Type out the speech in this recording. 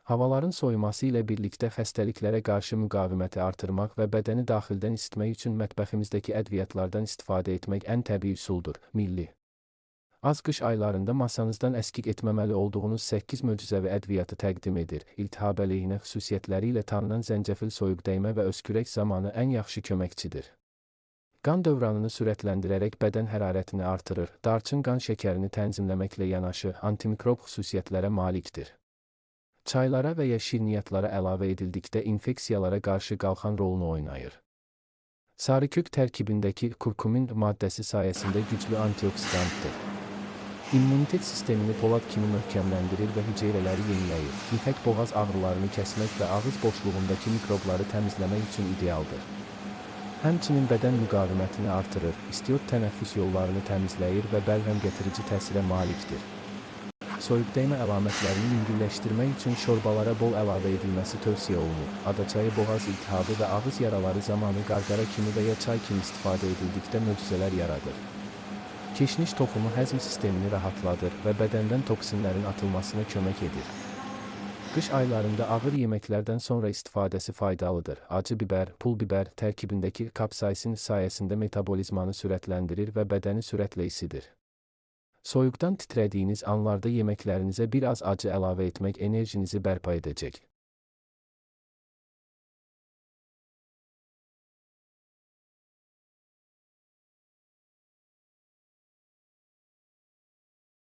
Havaların soyuması ilə birlikdə xəstəliklərə qarşı müqaviməti artırmaq və bədəni daxildən isitmək üçün mətbəximizdəki ədviyyatlardan istifadə etmək ən təbii üsuldur. Milli. Az qış aylarında masanızdan əskik etməməli olduğunuz 8 möcüzəvi ədviyyatı təqdim edir. İltihab əleyhinə xüsusiyyətləri ilə tanınan zəncəfil soyuqdəymə və öskürək zamanı ən yaxşı köməkçidir. Qan dövranını sürətləndirərək bədən hərarətini artırır. Darçın qan şəkərini tənzimləməklə yanaşı antimikrob xüsusiyyətlərə malikdir. Çaylara və ya şirniyyatlara əlavə edildikdə infeksiyalara qarşı qalxan rolunu oynayır. Sarıkök tərkibindəki kurkumin maddəsi sayəsində güclü antioksidantdır. İmmunitet sistemini polad kimi möhkəmləndirir və hüceyrələri yeniləyir. İpək boğaz ağrılarını kəsmək və ağız boşluğundakı mikrobları təmizləmək üçün idealdır. Həmçinin bədən müqavimətini artırır, istiot tənəffüs yollarını təmizləyir və bəlğəm gətirici təsirə malikdir. Soyuqdəymə əlamətlərini yüngülləşdirmək üçün şorbalara bol əlavə edilməsi tövsiyə olunur. Adaçayı boğaz iltihabı və ağız yaraları zamanı qarqara kimi və ya çay kimi istifadə edildikdə möcüzələr yaradır. Keşniş toxumu həzm sistemini rahatladır və bədəndən toksinlərin atılmasına kömək edir. Qış aylarında ağır yeməklərdən sonra istifadəsi faydalıdır. Acı bibər, pul bibər tərkibindəki kapsaisin sayəsində metabolizmanı sürətləndirir və bədəni sürətlə isidir. Soyuqdan titrədiyiniz anlarda yeməklərinizə bir az acı əlavə etmək enerjinizi bərpa edəcək.